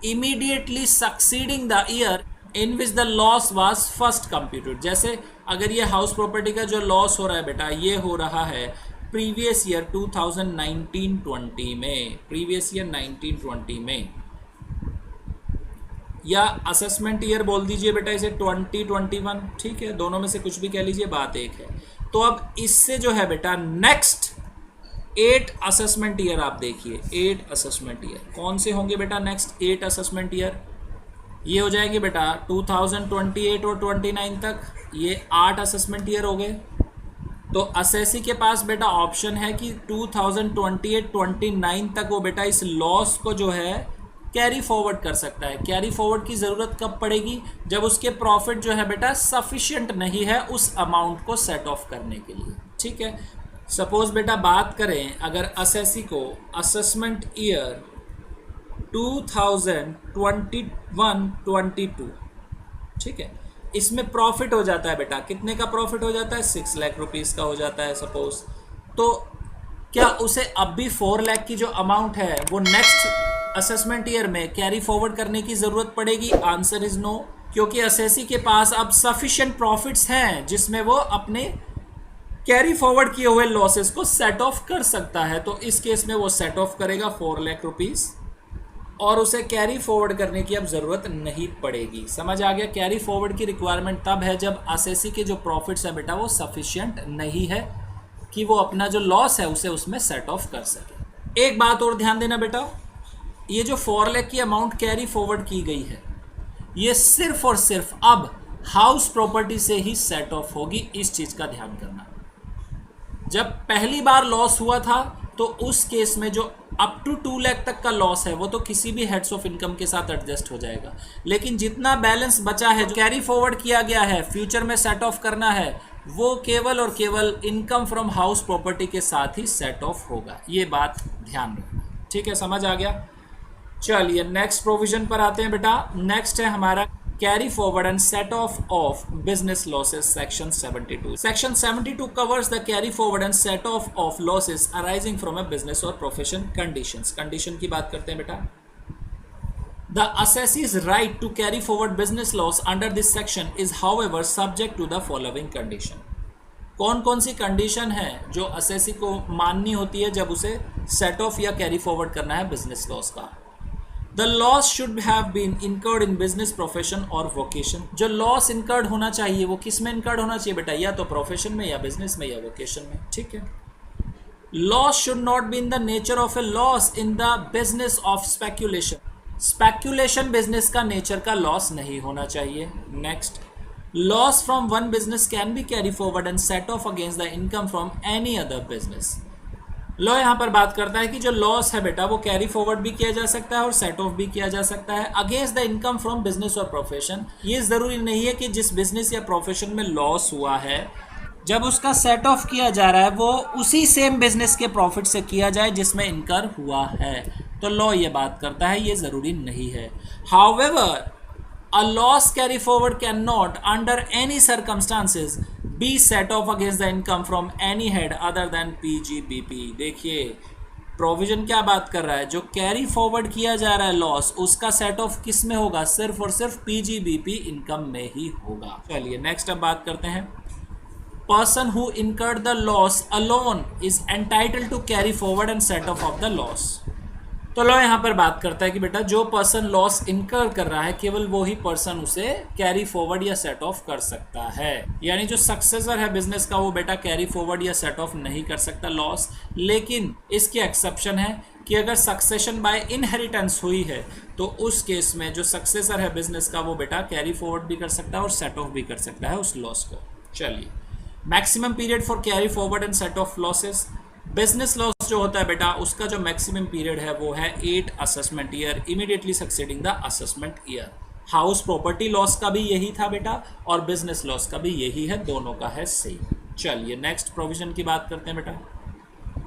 Immediately succeeding the year in which the loss was first computed. जैसे अगर ये हाउस प्रॉपर्टी का जो लॉस हो रहा है बेटा ये हो रहा है प्रीवियस ईयर 2019-20 में, प्रीवियस ईयर 1920 में, या असेसमेंट ईयर बोल दीजिए बेटा इसे 2021, ठीक है, दोनों में से कुछ भी कह लीजिए, बात एक है। तो अब इससे जो है बेटा नेक्स्ट 8 असेसमेंट ईयर आप देखिए, 8 असेसमेंट ईयर कौन से होंगे बेटा? नेक्स्ट 8 असेसमेंट ईयर ये हो जाएंगे बेटा 2028 और 29 तक, ये 8 असेसमेंट ईयर हो गए। तो असेसी के पास बेटा ऑप्शन है कि 2028-29 तक वो बेटा इस लॉस को जो है कैरी फॉरवर्ड कर सकता है। कैरी फॉरवर्ड की ज़रूरत कब पड़ेगी? जब उसके प्रॉफिट जो है बेटा सफिशिएंट नहीं है उस अमाउंट को सेट ऑफ करने के लिए, ठीक है। सपोज बेटा बात करें अगर असेसी को असेसमेंट ईयर 2021-22, ठीक है, इसमें प्रॉफिट हो जाता है बेटा, कितने का प्रॉफिट हो जाता है? 6 लाख रुपीस का हो जाता है सपोज। तो क्या उसे अब भी 4 लाख की जो अमाउंट है वो नेक्स्ट असेसमेंट ईयर में कैरी फॉरवर्ड करने की ज़रूरत पड़ेगी? आंसर इज नो, क्योंकि असेसी के पास अब सफिशिएंट प्रॉफिट्स हैं जिसमें वो अपने कैरी फॉरवर्ड किए हुए लॉसेस को सेट ऑफ कर सकता है। तो इस केस में वो सेट ऑफ करेगा 4 लाख रुपीस और उसे कैरी फॉरवर्ड करने की अब ज़रूरत नहीं पड़ेगी। समझ आ गया? कैरी फॉरवर्ड की रिक्वायरमेंट तब है जब असेसी के जो प्रॉफिट्स है बेटा वो सफिशिएंट नहीं है कि वो अपना जो लॉस है उसे उसमें सेट ऑफ कर सके। एक बात और ध्यान देना बेटा, ये जो 4 लाख की अमाउंट कैरी फॉरवर्ड की गई है ये सिर्फ और सिर्फ अब हाउस प्रॉपर्टी से ही सेट ऑफ होगी, इस चीज़ का ध्यान करना। जब पहली बार लॉस हुआ था तो उस केस में जो अप टू 2 लाख तक का लॉस है वो तो किसी भी हेड्स ऑफ इनकम के साथ एडजस्ट हो जाएगा, लेकिन जितना बैलेंस बचा है जो कैरी फॉरवर्ड किया गया है फ्यूचर में सेट ऑफ करना है वो केवल और केवल इनकम फ्रॉम हाउस प्रॉपर्टी के साथ ही सेट ऑफ होगा। ये बात ध्यान रखना, ठीक है, समझ आ गया? चलिए नेक्स्ट प्रोविजन पर आते हैं बेटा। नेक्स्ट है हमारा carry forward and set of business losses section 72। Section 72 covers the carry forward and set of losses arising from a business और प्रोफेशन कंडीशंस। कंडीशन की बात करते हैं बेटा। The assessee's right to carry forward business loss under this section is however subject to the following condition। कौन कौन सी condition है जो असेसी को माननी होती है जब उसे सेट ऑफ या कैरी फॉरवर्ड करना है बिजनेस लॉस का? The loss should have been incurred in business, profession और vocation। जो लॉस incurred होना चाहिए वो किस में incurred होना चाहिए बेटा? या तो प्रोफेशन में या बिजनेस में या वोकेशन में, ठीक है। Loss should not be in the nature of a loss in the business of speculation। Speculation business का नेचर का लॉस नहीं होना चाहिए। Next, loss from one business can be carry forward and set off against the income from any other business. Law यहाँ पर बात करता है कि जो लॉस है बेटा वो कैरी फॉरवर्ड भी किया जा सकता है और सेट ऑफ भी किया जा सकता है against the income from business और प्रोफेशन। ये जरूरी नहीं है कि जिस बिजनेस या प्रोफेशन में लॉस हुआ है जब उसका सेट ऑफ किया जा रहा है वो उसी सेम बिजनेस के प्रॉफिट से किया जाए जिसमें इनकर हुआ है। तो लॉ ये बात करता है ये जरूरी नहीं है। However a loss carry forward cannot under any circumstances be set off against the income from any head other than PGBP। देखिए प्रोविजन क्या बात कर रहा है, जो कैरी फॉरवर्ड किया जा रहा है लॉस उसका सेट ऑफ किस में होगा, सिर्फ और सिर्फ PGBP इनकम में ही होगा। चलिए नेक्स्ट अब बात करते हैं। Person who incurred the loss alone is entitled to carry forward and set off the loss. तो लॉ यहाँ पर बात करता है कि बेटा जो पर्सन लॉस इनकर कर रहा है केवल वो ही पर्सन उसे कैरी फॉरवर्ड या सेट ऑफ कर सकता है। यानी जो सक्सेसर है बिजनेस का वो बेटा कैरी फॉरवर्ड या सेट ऑफ नहीं कर सकता लॉस। लेकिन इसकी एक्सेप्शन है कि अगर सक्सेशन बाय इनहेरिटेंस हुई है तो उस केस में जो सक्सेसर है बिजनेस का वो बेटा कैरी फॉरवर्ड भी कर सकता है और सेट ऑफ भी कर सकता है उस लॉस को। चलिए maximum period for carry forward and set of losses. Business loss जो होता है बेटा उसका जो मैक्सिमम पीरियड है वो है 8 assessment year immediately succeeding the assessment year. House property loss का भी यही था बेटा और बिजनेस लॉस का भी यही है, दोनों का है सेम। चलिए नेक्स्ट प्रोविजन की बात करते हैं बेटा।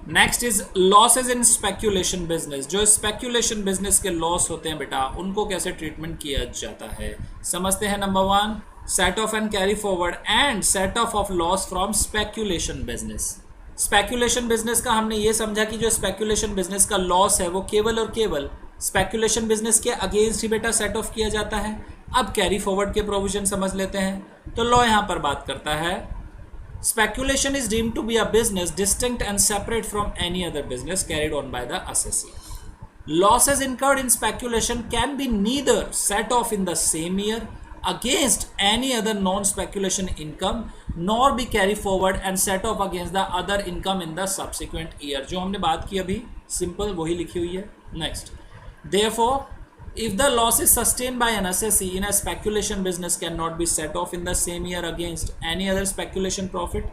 Next is losses in speculation business. जो स्पेक्यूलेशन बिजनेस के लॉस होते हैं बेटा उनको कैसे ट्रीटमेंट किया जाता है समझते हैं। Number 1 set off and carry forward and set off loss from speculation business. Speculation business का हमने ये समझा कि जो स्पेक्यूलेशन बिजनेस का लॉस है वो केवल और केवल स्पेक्यूलेशन बिजनेस के अगेंस्ट ही बेटा सेट ऑफ किया जाता है। अब कैरी फॉरवर्ड के प्रोविजन समझ लेते हैं। तो लॉ यहाँ पर बात करता है speculation is deemed to be a business distinct and separate from any other business carried on by the assessee. Losses incurred in speculation can be neither set off in the same year against any other non-speculation income nor be carry forward and set off against the other income in the subsequent year। जो हमने बात की अभी simple वही लिखी हुई है। Next therefore if the loss is sustained by an assessee in a speculation business cannot be set off in the same year against any other speculation profit,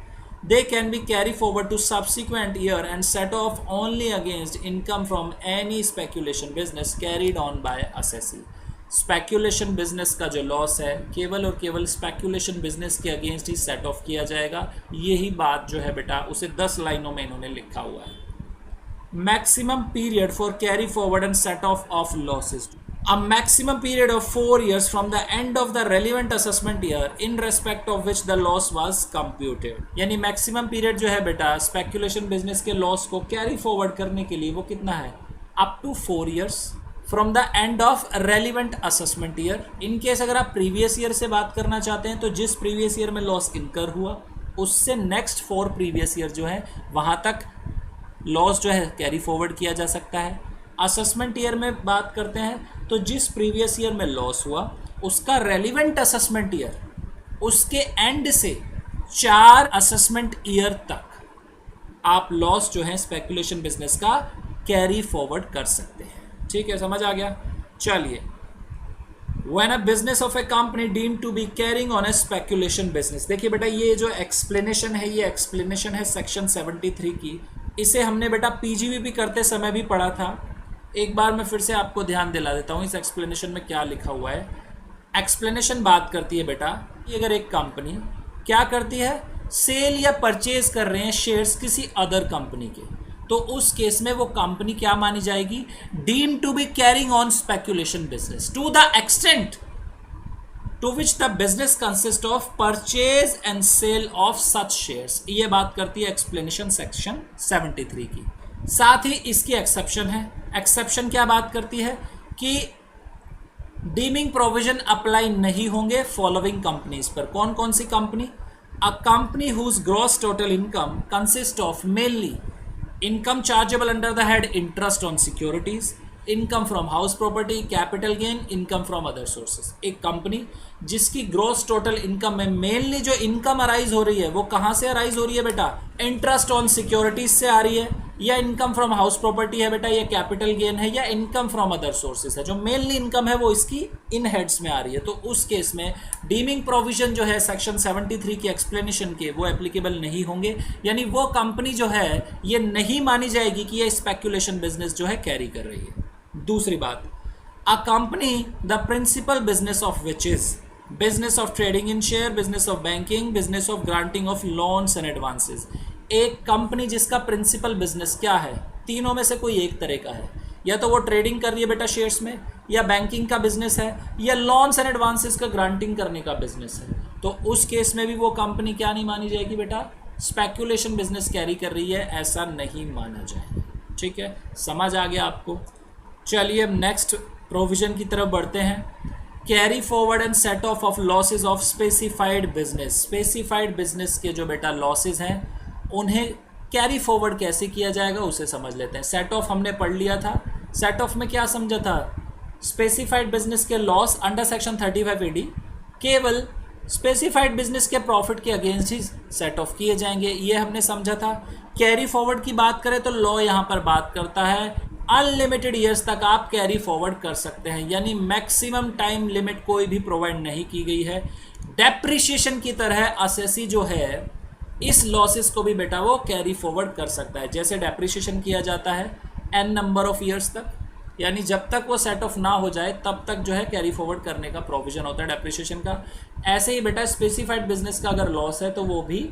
they can be carry forward to subsequent year and set off only against income from any speculation business carried on by assessee। Speculation business का जो loss है केवल और केवल speculation business के against ही set off किया जाएगा। यही बात जो है बेटा उसे 10 लाइनों में इन्होंने लिखा हुआ है। Maximum period for carry forward and set off losses a maximum period of 4 years from the end of the relevant assessment year in respect of which the loss was computed. यानी मैक्सिमम पीरियड जो है बेटा speculation business के loss को carry forward करने के लिए वो कितना है, up to 4 years from the end of relevant assessment year. In case अगर आप प्रीवियस ईयर से बात करना चाहते हैं तो जिस प्रीवियस ईयर में लॉस इनकर हुआ उससे नेक्स्ट 4 प्रीवियस ईयर जो है वहाँ तक लॉस जो है कैरी फॉरवर्ड किया जा सकता है। असेसमेंट ईयर में बात करते हैं तो जिस प्रीवियस ईयर में लॉस हुआ उसका रेलिवेंट असेसमेंट ईयर उसके एंड से 4 असेसमेंट ईयर तक आप लॉस जो है स्पेकुलेशन बिजनेस का कैरी फॉरवर्ड कर सकते हैं। ठीक है, समझ आ गया। चलिए When a business of a company deemed to be carrying on a speculation business, देखिए बेटा ये जो एक्सप्लेनेशन है ये एक्सप्लेनेशन है सेक्शन 73 की। इसे हमने बेटा पीजीबीपी करते समय भी पढ़ा था। एक बार मैं फिर से आपको ध्यान दिला देता हूँ इस एक्सप्लेनेशन में क्या लिखा हुआ है। एक्सप्लेनेशन बात करती है बेटा कि अगर एक कंपनी क्या करती है, सेल या परचेज कर रहे हैं शेयर्स किसी अदर कंपनी के, तो उस केस में वो कंपनी क्या मानी जाएगी, deem to be carrying on speculation business to the extent to which the business consist of purchase and sale of such shares. ये बात करती है एक्सप्लेनेशन सेक्शन 73 की। साथ ही इसकी एक्सेप्शन है। एक्सेप्शन क्या बात करती है कि डीमिंग प्रोविजन अप्लाई नहीं होंगे फॉलोइंग कंपनीज पर। कौन कौन सी company, a company whose gross total income consist of mainly income chargeable under the head interest on securities, income from house property, capital gain, income from other sources। एक company जिसकी gross total income में mainly जो income arise हो रही है वो कहाँ से अराइज हो रही है बेटा, इंटरेस्ट ऑन सिक्योरिटीज से आ रही है, या इनकम फ्रॉम हाउस प्रॉपर्टी है बेटा, या कैपिटल गेन है, या इनकम फ्रॉम अदर सोर्सेज है। जो मेनली इनकम है वो इसकी इन हेड्स में आ रही है, तो उस केस में डीमिंग प्रोविजन जो है सेक्शन 73 की एक्सप्लेनेशन के वो एप्लीकेबल नहीं होंगे, यानी वो कंपनी जो है ये नहीं मानी जाएगी कि ये स्पेक्यूलेशन बिजनेस जो है कैरी कर रही है। दूसरी बात, a company the principal business of which is business of trading in share, business of banking, business of granting of loans and advances. एक कंपनी जिसका प्रिंसिपल बिजनेस क्या है, तीनों में से कोई एक तरह का है, या तो वो ट्रेडिंग कर रही है बेटा शेयर्स में, या बैंकिंग का बिजनेस है, या लोन्स एंड एडवांसेस का ग्रांटिंग करने का बिजनेस है, तो उस केस में भी वो कंपनी क्या नहीं मानी जाएगी बेटा, स्पेक्यूलेशन बिजनेस कैरी कर रही है, ऐसा नहीं माना जाएगा। ठीक है, समझ आ गया आपको। चलिए अब नेक्स्ट प्रोविजन की तरफ बढ़ते हैं। Carry forward and set off losses of specified business. Specified business के जो बेटा लॉसेज हैं उन्हें कैरी फॉरवर्ड कैसे किया जाएगा उसे समझ लेते हैं। सेट ऑफ हमने पढ़ लिया था, सेट ऑफ में क्या समझा था, स्पेसिफाइड बिजनेस के लॉस अंडर सेक्शन 35 AD केवल स्पेसिफाइड बिजनेस के प्रॉफिट के अगेंस्ट ही सेट ऑफ किए जाएंगे, ये हमने समझा था। कैरी फॉरवर्ड की बात करें तो लॉ यहाँ पर बात करता है अनलिमिटेड ईयर्स तक आप कैरी फॉरवर्ड कर सकते हैं, यानी मैक्सिमम टाइम लिमिट कोई भी प्रोवाइड नहीं की गई है। डेप्रिशिएशन की तरह असेसी जो है इस लॉसेस को भी बेटा वो कैरी फॉरवर्ड कर सकता है, जैसे डेप्रिशिएशन किया जाता है n नंबर ऑफ ईयर्स तक, यानी जब तक वो सेट ऑफ ना हो जाए तब तक जो है कैरी फॉरवर्ड करने का प्रोविजन होता है डेप्रिशिएशन का। ऐसे ही बेटा स्पेसिफाइड बिजनेस का अगर लॉस है तो वो भी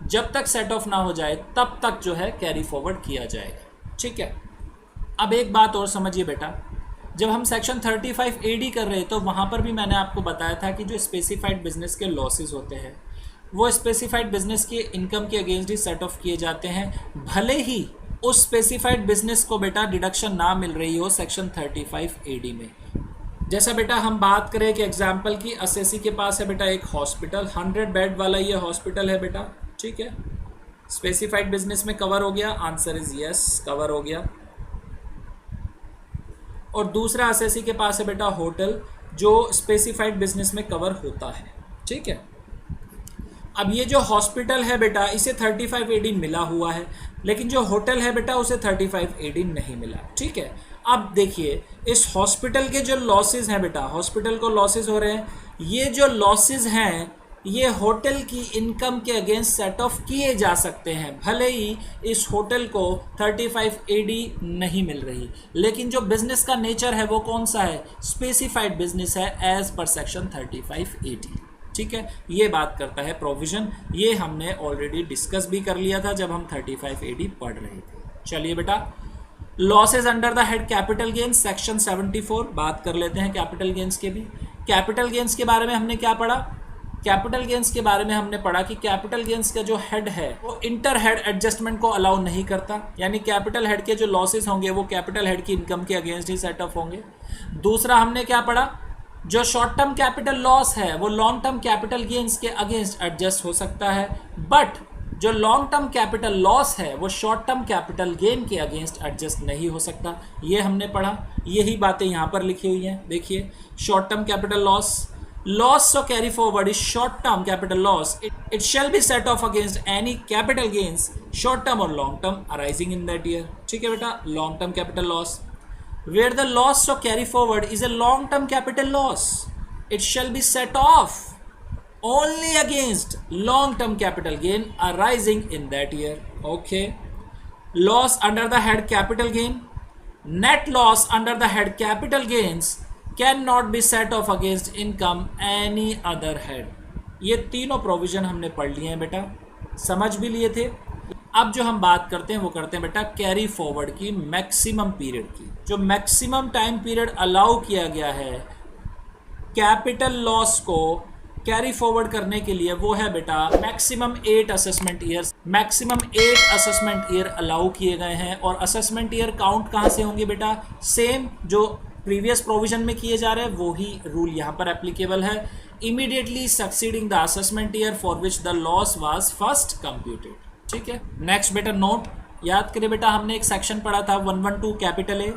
जब तक सेट ऑफ ना हो जाए तब तक जो है कैरी फॉरवर्ड किया जाएगा। ठीक है, अब एक बात और समझिए बेटा, जब हम सेक्शन 35 AD कर रहे तो वहाँ पर भी मैंने आपको बताया था कि जो स्पेसिफाइड बिजनेस के लॉसेस होते हैं वो स्पेसिफाइड बिजनेस के इनकम के अगेंस्ट ही सेट ऑफ किए जाते हैं, भले ही उस स्पेसिफाइड बिजनेस को बेटा डिडक्शन ना मिल रही हो सेक्शन 35 AD में। जैसा बेटा हम बात करें कि एग्जाम्पल की असेसी के पास है बेटा एक हॉस्पिटल, 100 बेड वाला ये हॉस्पिटल है बेटा। ठीक है, स्पेसिफाइड बिजनेस में कवर हो गया, आंसर इज यस, कवर हो गया। और दूसरा असेसी के पास है बेटा होटल, जो स्पेसिफाइड बिजनेस में कवर होता है। ठीक है, अब ये जो हॉस्पिटल है बेटा इसे 35 AD मिला हुआ है, लेकिन जो होटल है बेटा उसे 35 AD नहीं मिला। ठीक है, अब देखिए इस हॉस्पिटल के जो लॉसेज हैं बेटा, हॉस्पिटल को लॉसेज हो रहे हैं, ये जो लॉसेज हैं ये होटल की इनकम के अगेंस्ट सेट ऑफ किए जा सकते हैं, भले ही इस होटल को 35 AD नहीं मिल रही, लेकिन जो बिजनेस का नेचर है वो कौन सा है, स्पेसिफाइड बिजनेस है एज पर सेक्शन 35 AD। ठीक है, ये बात करता है प्रोविजन, ये हमने ऑलरेडी डिस्कस भी कर लिया था जब हम 35 AD पढ़ रहे थे। चलिए बेटा, losses under the head capital gains section 74 बात कर लेते हैं कैपिटल गेन्स के भी। कैपिटल गेन्स के बारे में हमने क्या पढ़ा, कैपिटल गेन्स के बारे में हमने पढ़ा कि कैपिटल गेन्स का जो हेड है वो इंटर हेड एडजस्टमेंट को अलाउ नहीं करता, यानी कैपिटल हेड के जो लॉसेज होंगे वो कैपिटल हेड की इनकम के अगेंस्ट ही सेट ऑफ होंगे। दूसरा हमने क्या पढ़ा, जो शॉर्ट टर्म कैपिटल लॉस है वो लॉन्ग टर्म कैपिटल गेन्स के अगेंस्ट एडजस्ट हो सकता है, बट जो लॉन्ग टर्म कैपिटल लॉस है वो शॉर्ट टर्म कैपिटल गेन के अगेंस्ट एडजस्ट नहीं हो सकता, ये हमने पढ़ा। यही बातें यहाँ पर लिखी हुई हैं, देखिए short term capital loss so carry forward is short term capital loss, it shall be set off against any capital gains short term or long term arising in that year। ठीक है बेटा, long term capital loss where the loss so carry forward is a long term capital loss, it shall be set off only against long term capital gain arising in that year। Okay, loss under the head capital gain, net loss under the head capital gains can not be set off against income any other head. ये तीनों provision हमने पढ़ लिए हैं बेटा, समझ भी लिए थे। अब जो हम बात करते हैं वो करते हैं बेटा कैरी फॉरवर्ड की मैक्सिमम पीरियड की। जो मैक्सिमम टाइम पीरियड अलाउ किया गया है कैपिटल लॉस को कैरी फॉरवर्ड करने के लिए वो है बेटा maximum 8 assessment years. Maximum 8 assessment year allow किए गए हैं, और असेसमेंट ईयर काउंट कहाँ से होंगे बेटा, सेम जो प्रीवियस प्रोविजन में किए जा रहे हैं वो ही रूल यहाँ पर एप्लीकेबल है। Immediately succeeding the assessment year for which the loss was first computed. ठीक है, नेक्स्ट बेटा नोट याद करें बेटा, हमने एक सेक्शन पढ़ा था 112 कैपिटल ए।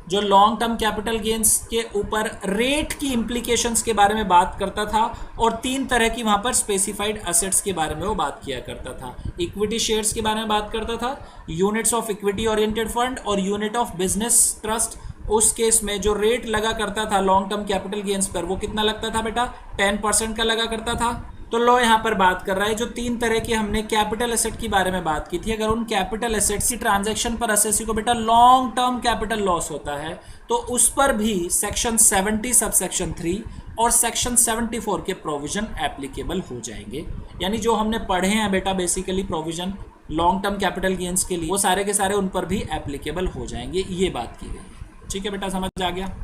जो लॉन्ग टर्म कैपिटल गेन्स के ऊपर रेट की इंप्लीकेशंस के बारे में बात करता था, और 3 तरह की वहां पर स्पेसिफाइड असेट्स के बारे में वो बात किया करता था। इक्विटी शेयर्स के बारे में बात करता था, units of equity oriented fund और यूनिट ऑफ बिजनेस ट्रस्ट। उस केस में जो रेट लगा करता था लॉन्ग टर्म कैपिटल गेन्स पर, वो कितना लगता था बेटा, 10% का लगा करता था। तो लो यहाँ पर बात कर रहा है जो 3 तरह की हमने कैपिटल एसेट के बारे में बात की थी, अगर उन कैपिटल एसेट्स की ट्रांजैक्शन पर एसएससी को बेटा लॉन्ग टर्म कैपिटल लॉस होता है, तो उस पर भी सेक्शन 70 सबसेक्शन 3 और सेक्शन 74 के प्रोविजन एप्लीकेबल हो जाएंगे। यानी जो हमने पढ़े हैं बेटा basically provision long term capital gains के लिए, वो सारे के सारे उन पर भी एप्लीकेबल हो जाएंगे, ये बात की गई। ठीक है बेटा, समझ आ गया।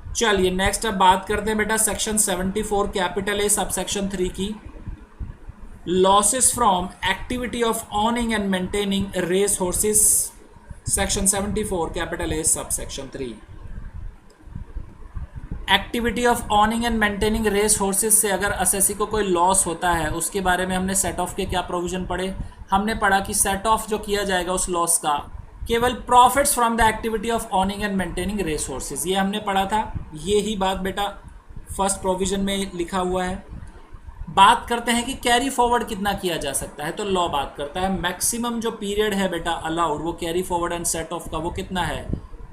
चलिए नेक्स्ट अब बात करते हैं बेटा सेक्शन 74 कैपिटल ए सबसेक्शन 3 की, losses from activity of owning and maintaining race horses. Section 74 capital A subsection 3, activity of owning and maintaining race horses से अगर एसएससी को कोई लॉस होता है, उसके बारे में हमने सेट ऑफ के क्या प्रोविजन पढ़े। हमने पढ़ा कि सेट ऑफ जो किया जाएगा उस लॉस का केवल profits from the activity of owning and maintaining race horses, ये हमने पढ़ा था। ये ही बात बेटा फर्स्ट प्रोविजन में लिखा हुआ है। बात करते हैं कि कैरी फॉरवर्ड कितना किया जा सकता है, तो लॉ बात करता है मैक्सिमम जो पीरियड है बेटा अलाउड वो carry forward and set off का, वो कितना है,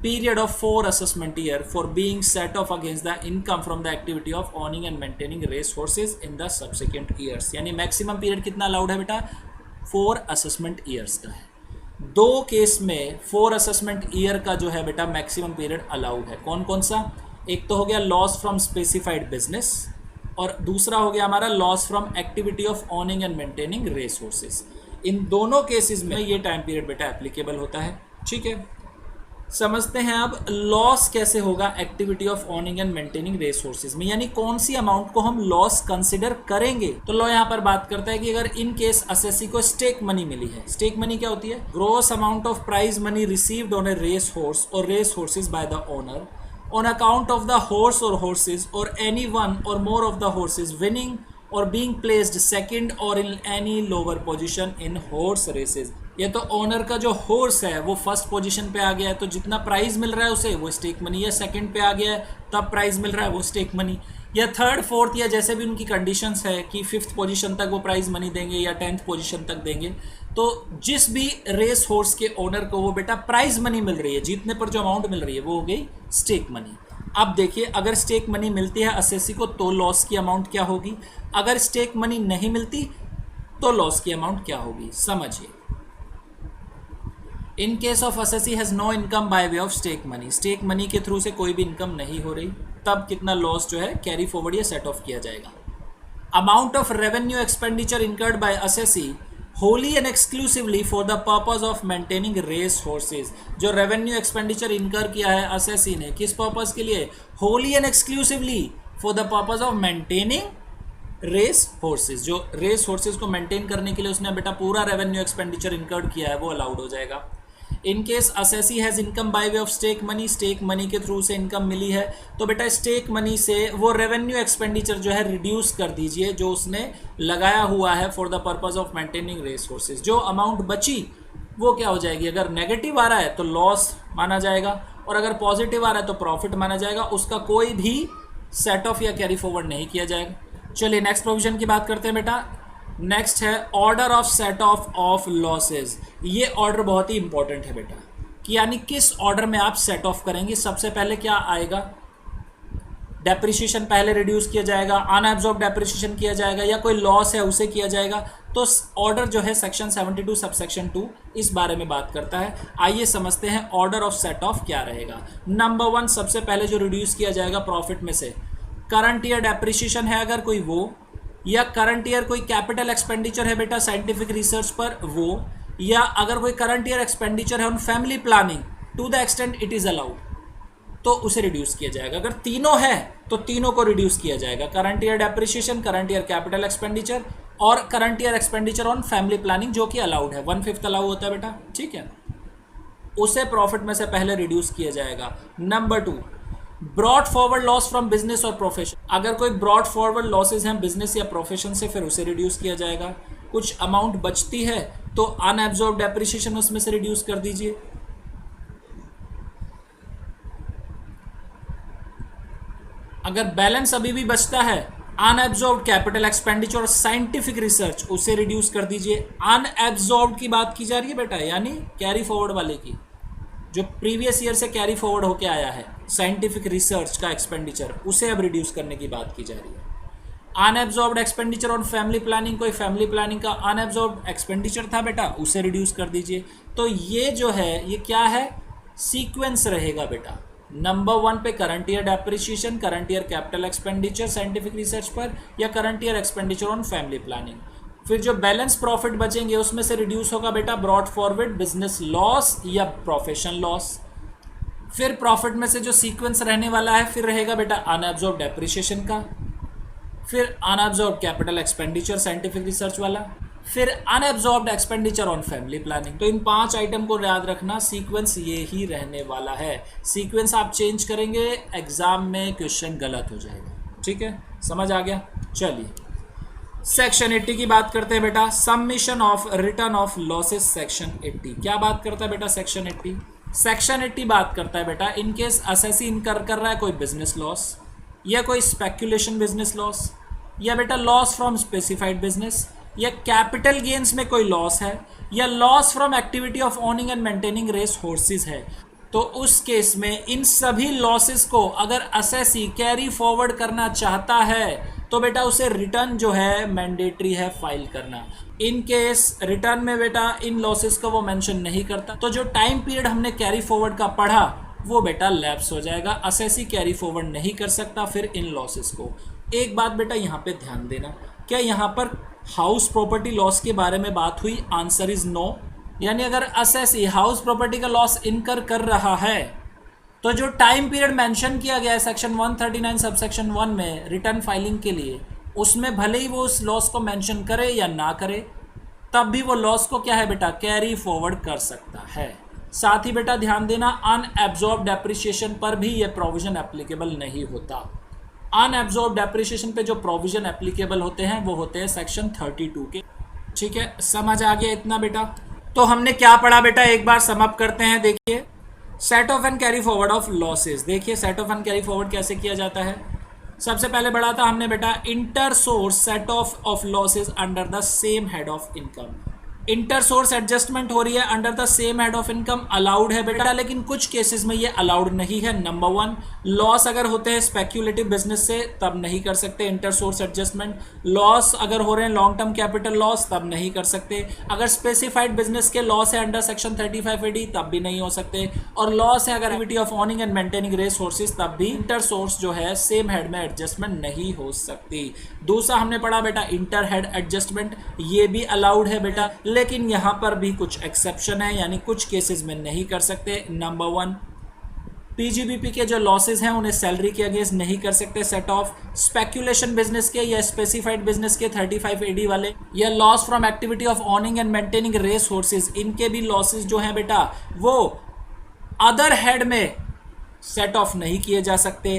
period of 4 assessment year for being set off against the income from the activity of owning and maintaining race horses in the subsequent years. यानी maximum period कितना allowed है बेटा, 4 assessment years का है। 2 केस में 4 असेसमेंट ईयर का जो है बेटा मैक्सिमम पीरियड अलाउड है। कौन कौन सा, एक तो हो गया लॉस फ्रॉम स्पेसिफाइड बिजनेस, और दूसरा हो गया हमारा loss from activity of owning and maintaining race horses. इन दोनों केसेस में ये टाइम पीरियड बेटा एप्लीकेबल होता है। ठीक है, समझते हैं अब लॉस कैसे होगा activity of owning and maintaining race horses में, यानी कौन सी अमाउंट को हम लॉस कंसिडर करेंगे। तो लॉ यहाँ पर बात करता है कि अगर इन केस एसएससी को स्टेक मनी मिली है, स्टेक मनी क्या होती है, gross amount of prize money received on a race horse और race horses by the owner on account of the horse or horses or any one or more of the horses winning or being placed second or in any lower position in horse races। ये तो owner का जो horse है वो first position पे आ गया है, तो जितना प्राइज मिल रहा है उसे वो स्टेक मनी, या सेकंड पे आ गया है तब प्राइज मिल रहा है वो स्टेक मनी, या थर्ड फोर्थ या जैसे भी उनकी कंडीशंस है कि 5th पोजीशन तक वो प्राइज मनी देंगे या 10th पोजीशन तक देंगे। तो जिस भी रेस हॉर्स के ओनर को वो बेटा प्राइज मनी मिल रही है, जीतने पर जो अमाउंट मिल रही है वो हो गई स्टेक मनी। अब देखिए अगर स्टेक मनी मिलती है एसएससी को तो लॉस की अमाउंट क्या होगी, अगर स्टेक मनी नहीं मिलती तो लॉस की अमाउंट क्या होगी, समझिए। In case of assessee has no income by way of stake money, stake money के थ्रू से कोई भी इनकम नहीं हो रही, तब कितना लॉस जो है कैरी फॉरवर्ड या सेट ऑफ किया जाएगा। Amount of revenue expenditure incurred by assessee wholly and exclusively for the purpose of maintaining race horses, जो रेवेन्यू एक्सपेंडिचर इनकर किया है एसएससी ने किस पर्पज के लिए, wholly and exclusively for the purpose of maintaining race horses, जो race horses को maintain करने के लिए उसने बेटा पूरा रेवेन्यू एक्सपेंडिचर इनकर्ड किया है वो अलाउड हो जाएगा। In case assessee has income by way of stake money, stake money के थ्रू से इनकम मिली है, तो बेटा स्टेक मनी से वो रेवेन्यू एक्सपेंडिचर जो है रिड्यूस कर दीजिए जो उसने लगाया हुआ है for the purpose of maintaining race horses. जो अमाउंट बची वो क्या हो जाएगी, अगर नेगेटिव आ रहा है तो लॉस माना जाएगा, और अगर पॉजिटिव आ रहा है तो प्रॉफिट माना जाएगा, उसका कोई भी सेट ऑफ या कैरी फॉरवर्ड नहीं किया जाएगा। चलिए नेक्स्ट प्रोविजन की बात करते हैं बेटा। नेक्स्ट है order of set off losses. ये ऑर्डर बहुत ही इंपॉर्टेंट है बेटा कि यानी किस ऑर्डर में आप सेट ऑफ करेंगे। सबसे पहले क्या आएगा, डेप्रिसिएशन पहले रिड्यूस किया जाएगा, अनएब्जॉर्ब डेप्रिसिएशन किया जाएगा, या कोई लॉस है उसे किया जाएगा। तो ऑर्डर जो है सेक्शन 72 सबसेक्शन 2 इस बारे में बात करता है। आइए समझते हैं ऑर्डर ऑफ सेट ऑफ क्या रहेगा। नंबर 1 सबसे पहले जो रिड्यूस किया जाएगा प्रॉफिट में से, करंट ईयर डेप्रिसिएशन है अगर कोई वो, या करंट ईयर कोई कैपिटल एक्सपेंडिचर है बेटा साइंटिफिक रिसर्च पर वो, या अगर कोई करंट ईयर एक्सपेंडिचर है on family planning to the extent it is allowed, तो उसे रिड्यूस किया जाएगा। अगर तीनों है तो तीनों को रिड्यूस किया जाएगा, current year depreciation, current year capital expenditure और current year expenditure on family planning, जो कि अलाउड है, 1/5 अलाउ होता है बेटा, ठीक है, उसे प्रॉफिट में से पहले रिड्यूस किया जाएगा। Number 2 brought forward loss from business और प्रोफेशन, अगर कोई ब्रॉड फॉरवर्ड लॉसेज हैं बिजनेस या प्रोफेशन से, फिर उसे रिड्यूस किया जाएगा। कुछ अमाउंट बचती है तो अनएब्जॉर्ब डेप्रिसिएशन उसमें से रिड्यूस कर दीजिए। अगर बैलेंस अभी भी बचता है, अनएब्जॉर्ब्ड कैपिटल एक्सपेंडिचर और साइंटिफिक रिसर्च, उसे रिड्यूस कर दीजिए। अनएब्जॉर्ब्ड की बात की जा रही है बेटा, यानी कैरी फॉरवर्ड वाले की, जो प्रीवियस ईयर से कैरी फॉरवर्ड होके आया है, साइंटिफिक रिसर्च का एक्सपेंडिचर, उसे अब रिड्यूस करने की बात की जा रही है। Unabsorbed expenditure on family planning, कोई फैमिली प्लानिंग का अनएब्जॉर्ब्ड एक्सपेंडिचर था बेटा, उसे रिड्यूस कर दीजिए। तो ये जो है ये क्या है, सीक्वेंस रहेगा बेटा। नंबर 1 पे current year depreciation, current year capital expenditure scientific research पर, या current year expenditure on family planning. फिर जो बैलेंस प्रॉफिट बचेंगे उसमें से रिड्यूस होगा बेटा ब्रॉट फॉरवर्ड बिजनेस लॉस या प्रोफेशन लॉस। फिर प्रॉफिट में से जो सीक्वेंस रहने वाला है, फिर रहेगा बेटा अनएब्जॉर्ब्ड डेप्रिसिएशन का, फिर unabsorbed capital expenditure scientific research वाला, फिर unabsorbed expenditure on family planning. तो इन 5 आइटम को याद रखना, सीक्वेंस ये ही रहने वाला है। सीक्वेंस आप चेंज करेंगे एग्जाम में क्वेश्चन गलत हो जाएगा। ठीक है, समझ आ गया। चलिए सेक्शन 80 की बात करते हैं बेटा, submission of return of losses. Section 80 क्या बात करता है बेटा, सेक्शन 80 सेक्शन 80 बात करता है बेटा, इन केस असेसी इनकर कर रहा है कोई बिजनेस लॉस, या कोई स्पेक्यूलेशन बिजनेस लॉस, या बेटा लॉस फ्रॉम स्पेसिफाइड बिजनेस, या कैपिटल गेन्स में कोई लॉस है, या loss from activity of owning and maintaining race horses है, तो उस केस में इन सभी लॉसेस को अगर असेसी कैरी फॉरवर्ड करना चाहता है तो बेटा उसे रिटर्न जो है मैंडेटरी है फाइल करना। इन केस रिटर्न में बेटा इन लॉसेस को वो मेंशन नहीं करता, तो जो टाइम पीरियड हमने कैरी फॉरवर्ड का पढ़ा वो बेटा लैप्स हो जाएगा। असेसी कैरी फॉरवर्ड नहीं कर सकता फिर इन लॉसेस को। एक बात बेटा यहाँ पे ध्यान देना, क्या यहाँ पर हाउस प्रॉपर्टी लॉस के बारे में बात हुई? Answer is no. यानी अगर असेसी हाउस प्रॉपर्टी का लॉस इनकर कर रहा है तो जो टाइम पीरियड मेंशन किया गया है सेक्शन 139 सबसेक्शन 1 में रिटर्न फाइलिंग के लिए, उसमें भले ही वो उस लॉस को मेंशन करे या ना करे, तब भी वो लॉस को क्या है बेटा कैरी फॉरवर्ड कर सकता है। साथ ही बेटा ध्यान देना, अनएब्जॉर्ब्ड डेप्रिसिएशन पर भी ये प्रोविजन एप्लीकेबल नहीं होता। अनएब्जॉर्ब्ड डेप्रिसिएशन पे जो प्रोविजन एप्लीकेबल होते हैं वो होते हैं सेक्शन 32 के। ठीक है, समझ आ गया इतना बेटा? तो हमने क्या पढ़ा बेटा, एक बार सम अप करते हैं। देखिए set off and carry forward of losses. देखिए set off and carry forward कैसे किया जाता है। सबसे पहले पढ़ा था हमने बेटा inter source set of losses under the same head of income. Inter source adjustment हो रही है under the same head of income, allowed है बेटा, लेकिन कुछ केसेस में ये अलाउड नहीं है। नंबर 1, लॉस अगर होते हैं स्पेक्यूलेटिव बिजनेस से तब नहीं कर सकते इंटर सोर्स एडजस्टमेंट। लॉस अगर हो रहे हैं लॉन्ग टर्म कैपिटल लॉस तब नहीं कर सकते। अगर स्पेसिफाइड बिजनेस के लॉस है अंडर सेक्शन 35 AD तब भी नहीं हो सकते। और लॉस है अगर activity of owning and maintaining race horses तब भी इंटर सोर्स जो है सेम हेड में एडजस्टमेंट नहीं हो सकती। दूसरा हमने पढ़ा बेटा इंटर हेड एडजस्टमेंट, ये भी अलाउड है बेटा, लेकिन यहां पर भी कुछ एक्सेप्शन है, यानी कुछ केसेस में नहीं कर सकते। नंबर 1, पीजीबीपी के जो लॉसेस हैं उन्हें सैलरी के अगेंस्ट नहीं कर सकते सेट ऑफ। स्पेक्यूलेशन बिजनेस के या स्पेसिफाइड बिजनेस के 35 AD वाले, या loss from activity of owning and maintaining race horses, इनके भी लॉसेस जो हैं बेटा वो अदर हेड में सेट ऑफ नहीं किए जा सकते।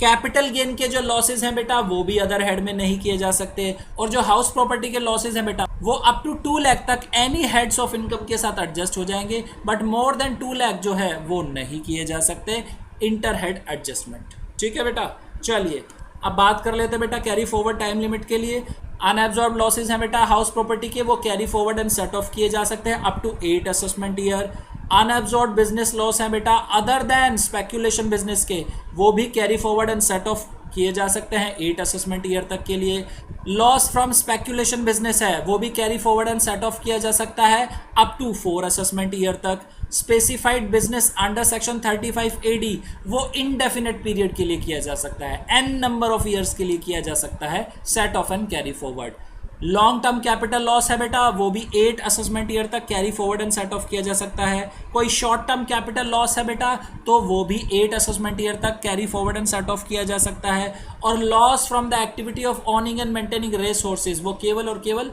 कैपिटल गेन के जो लॉसेस हैं बेटा वो भी अदर हेड में नहीं किए जा सकते। और जो हाउस प्रॉपर्टी के लॉसेस हैं बेटा वो अप टू 2 लाख तक एनी हेड्स ऑफ इनकम के साथ एडजस्ट हो जाएंगे, बट मोर देन 2 लाख जो है वो नहीं किए जा सकते इंटर हेड एडजस्टमेंट। ठीक है बेटा, चलिए अब बात कर लेते हैं बेटा कैरी फॉरवर्ड टाइम लिमिट के लिए। अनएब्जॉर्ब लॉसेस हैं बेटा हाउस प्रॉपर्टी के, वो carry forward and set off किए जा सकते हैं up to 8 assessment year. Unabsorbed business loss है बेटा अदर देन स्पेक्यूलेशन बिजनेस के, वो भी carry forward and set off किए जा सकते हैं 8 असेसमेंट ईयर तक के लिए। लॉस फ्रॉम स्पेक्यूलेशन बिजनेस है वो भी carry forward and set off किया जा सकता है अप टू 4 असेसमेंट ईयर तक। Specified business under section 35 AD वो इनडेफिनेट पीरियड के लिए किया जा सकता है, n नंबर ऑफ ईयर्स के लिए किया जा सकता है set off and carry forward. Long term capital loss है बेटा वो भी 8 असेसमेंट ईयर तक carry forward and set off किया जा सकता है। कोई शॉर्ट टर्म कैपिटल लॉस है बेटा तो वो भी 8 असेसमेंट ईयर तक carry forward and set off किया जा सकता है। और loss from the activity of owning and maintaining race horses वो केवल और केवल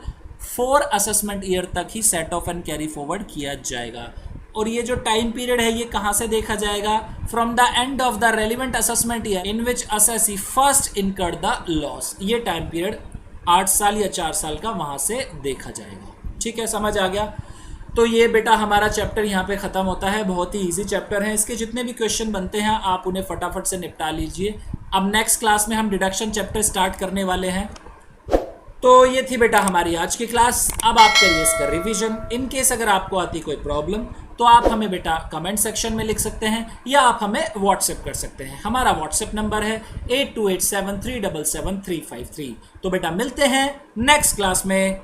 4 असेसमेंट ईयर तक ही set off and carry forward किया जाएगा। और ये जो टाइम पीरियड है ये कहाँ से देखा जाएगा? From the end of the relevant assessment year in which assessee first incurred the loss. ये टाइम पीरियड 8 साल या 4 साल का वहां से देखा जाएगा। ठीक है, समझ आ गया? तो ये बेटा हमारा चैप्टर यहाँ पे ख़त्म होता है। बहुत ही इजी चैप्टर है, इसके जितने भी क्वेश्चन बनते हैं आप उन्हें फटाफट से निपटा लीजिए। अब नेक्स्ट क्लास में हम डिडक्शन चैप्टर स्टार्ट करने वाले हैं। तो ये थी बेटा हमारी आज की क्लास। अब आप करिए इसका रिवीजन। इन केस अगर आपको आती कोई प्रॉब्लम तो आप हमें बेटा कमेंट सेक्शन में लिख सकते हैं या आप हमें व्हाट्सएप कर सकते हैं। हमारा व्हाट्सएप नंबर है 8287377353। तो बेटा मिलते हैं नेक्स्ट क्लास में।